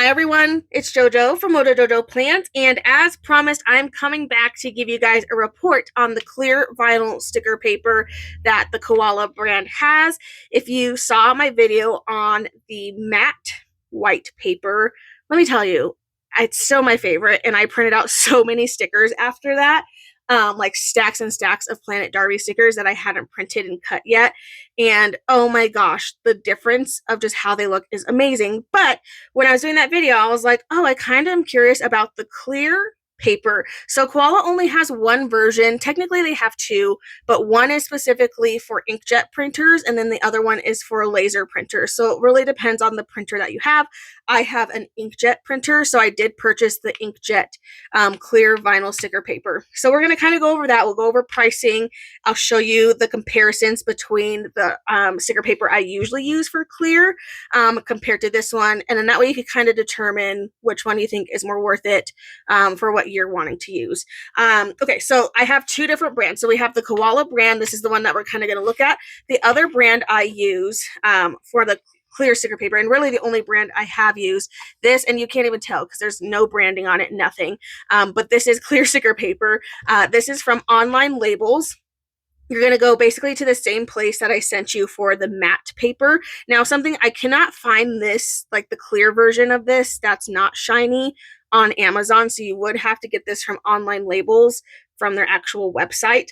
Hi everyone, it's JoJo from Mojo Plant, and as promised, I'm coming back to give you guys a report on the clear vinyl sticker paper that the Koala brand has. If you saw my video on the matte white paper, let me tell you, it's so my favorite, and I printed out so many stickers after that. Like stacks and stacks of Planet Darby stickers that I hadn't printed and cut yet. And oh my gosh, the difference of just how they look is amazing. But when I was doing that video, I was like, oh, I kind of am curious about the clear paper. So Koala only has one version. Technically, they have two, but one is specifically for inkjet printers, and then the other one is for laser printers. So it really depends on the printer that you have. I have an inkjet printer, so I did purchase the inkjet clear vinyl sticker paper. So we're going to kind of go over that. We'll go over pricing. I'll show you the comparisons between the sticker paper I usually use for clear compared to this one. And then that way you can kind of determine which one you think is more worth it for what you're wanting to use. Okay, so I have two different brands. So we have the Koala brand. This is the one that we're kind of going to look at. The other brand I use for the clear sticker paper, and really the only brand I have used this, and you can't even tell because there's no branding on it, nothing. But this is clear sticker paper. This is from Online Labels. You're going to go basically to the same place that I sent you for the matte paper. Now, something I cannot find this, like the clear version of this, that's not shiny on Amazon. So you would have to get this from Online Labels from their actual website.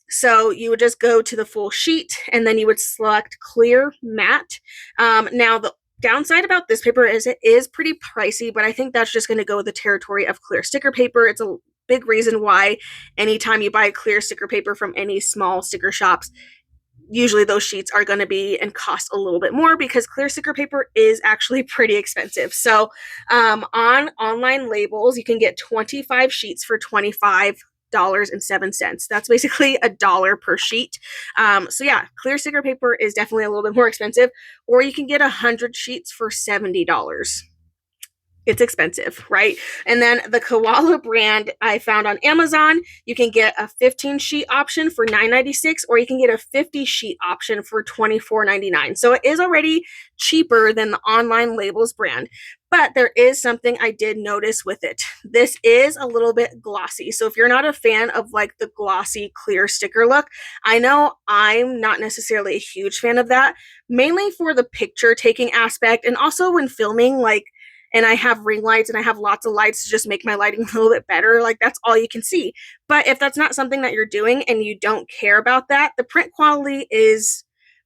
So you would just go to the full sheet and then you would select clear matte. Now, the downside about this paper is it is pretty pricey, but I think that's just going to go with the territory of clear sticker paper. It's a big reason why anytime you buy clear sticker paper from any small sticker shops, usually those sheets are going to be and cost a little bit more because clear sticker paper is actually pretty expensive. So on Online Labels, you can get 25 sheets for $25.07. That's basically $1 per sheet. So yeah, clear sticker paper is definitely a little bit more expensive, or you can get 100 sheets for $70. It's expensive, right? And then the Koala brand I found on Amazon, you can get a 15 sheet option for $9.96, or you can get a 50 sheet option for $24.99. So it is already cheaper than the Online Labels brand. But there is something I did notice with it. This is a little bit glossy. So if you're not a fan of like the glossy clear sticker look, I know I'm not necessarily a huge fan of that, mainly for the picture taking aspect, and also when filming, like, and I have ring lights and I have lots of lights to just make my lighting a little bit better. Like, that's all you can see. But if that's not something that you're doing and you don't care about that, the print quality is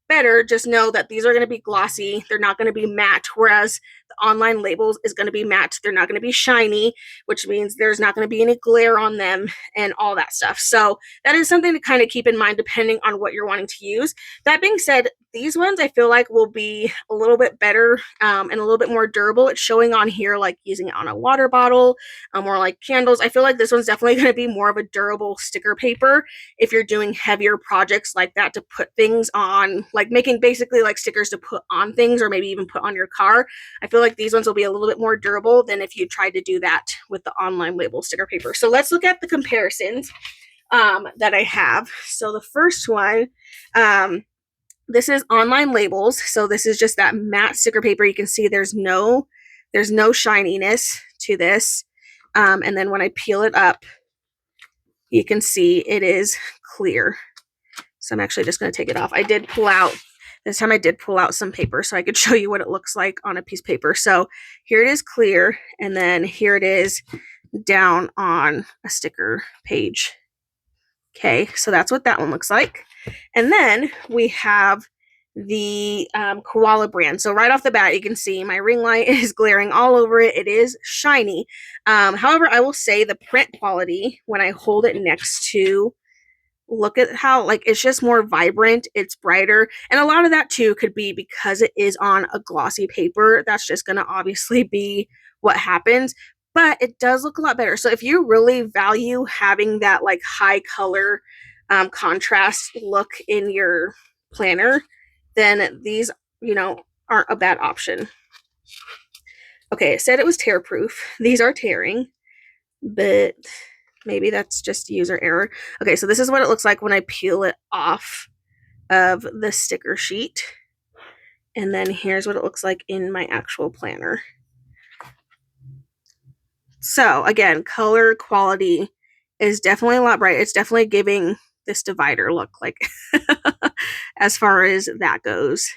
better. Just know that these are going to be glossy. They're not going to be matte, whereas the Online Labels is going to be matte. They're not going to be shiny, which means there's not going to be any glare on them and all that stuff. So that is something to kind of keep in mind depending on what you're wanting to use. That being said, these ones I feel like will be a little bit better and a little bit more durable. It's showing on here like using it on a water bottle or like candles. I feel like this one's definitely going to be more of a durable sticker paper if you're doing heavier projects like that to put things on, like making basically like stickers to put on things or maybe even put on your car. I feel like these ones will be a little bit more durable than if you tried to do that with the Online Label sticker paper. So let's look at the comparisons that I have. So the first one, this is Online Labels. So this is just that matte sticker paper. You can see there's no shininess to this. And then when I peel it up, you can see it is clear. So I'm actually just going to take it off. This time I did pull out some paper so I could show you what it looks like on a piece of paper. So here it is clear, and then here it is down on a sticker page. Okay, so that's what that one looks like. And then we have the Koala brand. So right off the bat, you can see my ring light is glaring all over it. It is shiny. However, I will say the print quality when I hold it next to, look at how, like, it's just more vibrant, it's brighter, and a lot of that too could be because it is on a glossy paper. That's just going to obviously be what happens, but it does look a lot better. So if you really value having that like high color contrast look in your planner, then these, aren't a bad option. Okay, it said it was tear proof. These are tearing, but maybe that's just user error. Okay, so this is what it looks like when I peel it off of the sticker sheet. And then here's what it looks like in my actual planner. So again, color quality is definitely a lot brighter. It's definitely giving this divider look like as far as that goes.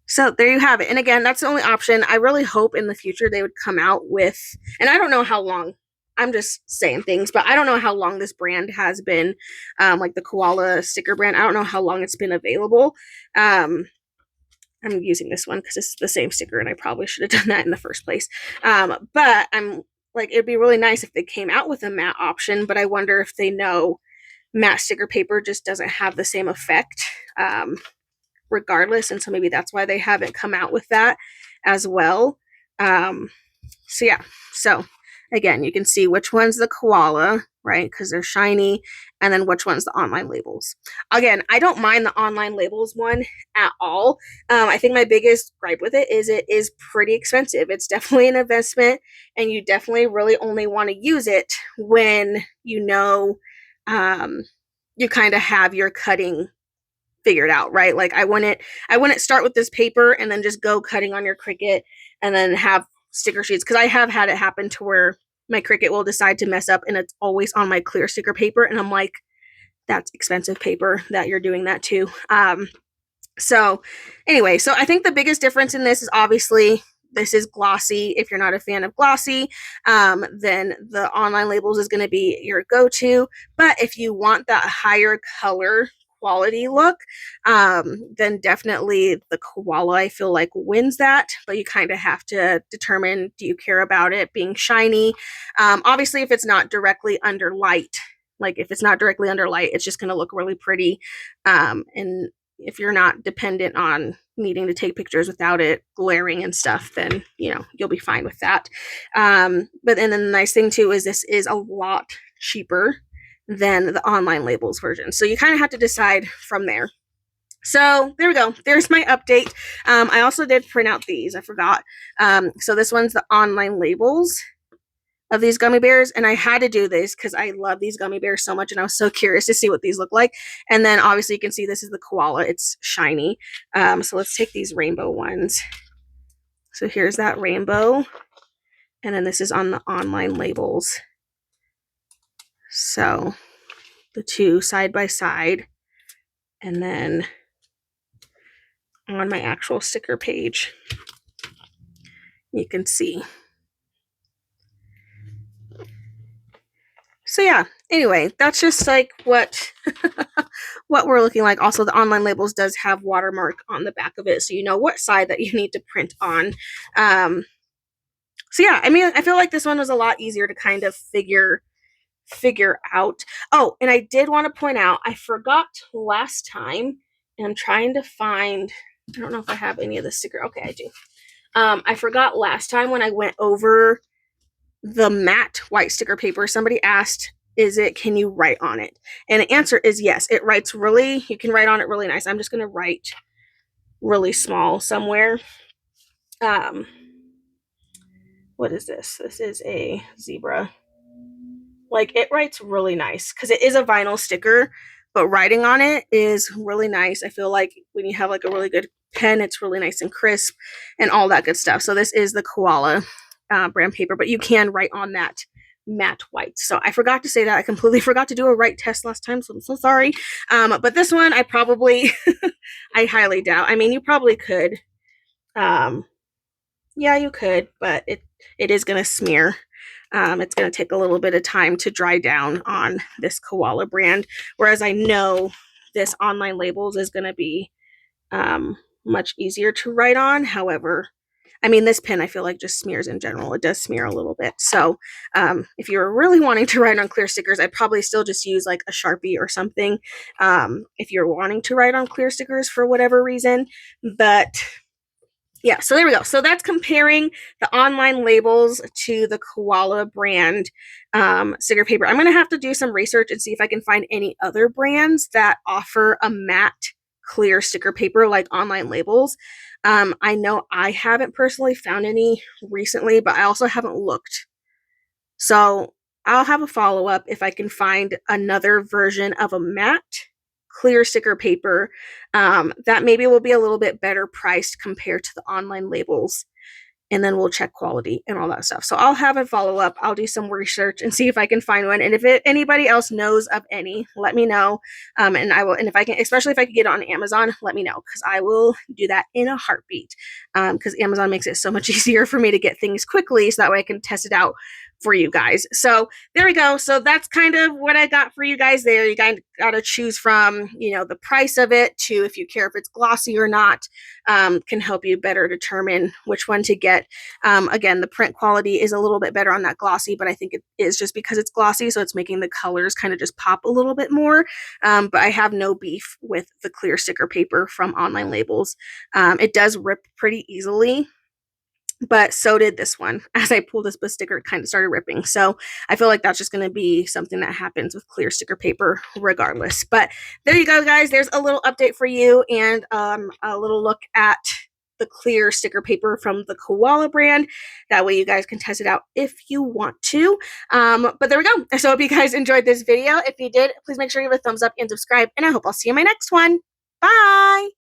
So there you have it. And again, that's the only option. I really hope in the future they would come out with, and I don't know how long, I'm just saying things, but I don't know how long this brand has been, like the koala sticker brand. I don't know how long it's been available. I'm using this one because it's the same sticker and I probably should have done that in the first place. But I'm like, it'd be really nice if they came out with a matte option, but I wonder if they know matte sticker paper just doesn't have the same effect. Regardless, and so maybe that's why they haven't come out with that as well. So yeah, so again, you can see which one's the koala, right, because they're shiny, and then which one's the online labels. Again, I don't mind the online labels one at all. I think my biggest gripe with it is pretty expensive. It's definitely an investment, and you definitely really only want to use it when you know you kind of have your cutting figured out, right? Like I wouldn't start with this paper and then just go cutting on your Cricut and then have sticker sheets, because I have had it happen to where my Cricut will decide to mess up and it's always on my clear sticker paper, and I'm like, that's expensive paper that you're doing that to. So anyway, so I think the biggest difference in this is obviously this is glossy. If you're not a fan of glossy, then the online labels is going to be your go-to. But if you want that higher color quality look, then definitely the koala, I feel like, wins that. But you kind of have to determine, do you care about it being shiny? Obviously, if it's not directly under light, like if it's not directly under light, it's just going to look really pretty. And if you're not dependent on needing to take pictures without it glaring and stuff, then you'll be fine with that. But then the nice thing too is this is a lot cheaper than the online labels version, so you kind of have to decide from there. So there we go. There's my update. I also did print out these. I forgot. So this one's the online labels of these gummy bears, and I had to do this because I love these gummy bears so much, and I was so curious to see what these look like. And then obviously you can see this is the koala. It's shiny. So let's take these rainbow ones. So here's that rainbow, and then this is on the online labels. So the two side by side, and then on my actual sticker page, you can see. So yeah, anyway, that's just like what what we're looking like. Also, the online labels does have watermark on the back of it, so you know what side that you need to print on. So yeah, I mean, I feel like this one was a lot easier to kind of figure out. Oh, and I did want to point out, I forgot last time, and I'm trying to find, I don't know if I have any of the sticker. Okay, I do. I forgot last time when I went over the matte white sticker paper, somebody asked, can you write on it? And the answer is yes. It writes you can write on it really nice. I'm just going to write really small somewhere. What is this? This is a zebra. Like, it writes really nice because it is a vinyl sticker, but writing on it is really nice. I feel like when you have like a really good pen, it's really nice and crisp and all that good stuff. So this is the koala brand paper, but you can write on that matte white. So I forgot to say that. I completely forgot to do a write test last time, so I'm so sorry. But this one, I probably, I highly doubt. I mean, you probably could. Yeah, you could, but it is going to smear. It's going to take a little bit of time to dry down on this koala brand, whereas I know this online labels is going to be much easier to write on. However, I mean, this pen I feel like just smears in general. It does smear a little bit. So if you're really wanting to write on clear stickers, I'd probably still just use like a Sharpie or something if you're wanting to write on clear stickers for whatever reason. But yeah, so there we go. So that's comparing the online labels to the koala brand sticker paper. I'm going to have to do some research and see if I can find any other brands that offer a matte clear sticker paper like online labels. I know I haven't personally found any recently, but I also haven't looked. So I'll have a follow-up if I can find another version of a matte clear sticker paper that maybe will be a little bit better priced compared to the online labels and then we'll check quality and all that stuff. So I'll have a follow up. I'll do some research and see if I can find one. And if anybody else knows of any, let me know. And I will. And if I can, especially if I can get it on Amazon, let me know, because I will do that in a heartbeat. Because Amazon makes it so much easier for me to get things quickly, so that way I can test it out for you guys. So there we go. So that's kind of what I got for you guys there. You guys got to choose from, the price of it to if you care if it's glossy or not. Can help you better determine which one to get. Again, the print quality is a little bit better on that glossy, but I think it is just because it's glossy, so it's making the colors kind of just pop a little bit more. But I have no beef with the clear sticker paper from Online Labels. It does rip pretty easily, but so did this one. As I pulled this sticker, it kind of started ripping. So I feel like that's just going to be something that happens with clear sticker paper regardless. But there you go, guys. There's a little update for you, and a little look at the clear sticker paper from the Koala brand. That way you guys can test it out if you want to. But there we go. So I hope you guys enjoyed this video. If you did, please make sure you give a thumbs up and subscribe, and I hope I'll see you in my next one. Bye!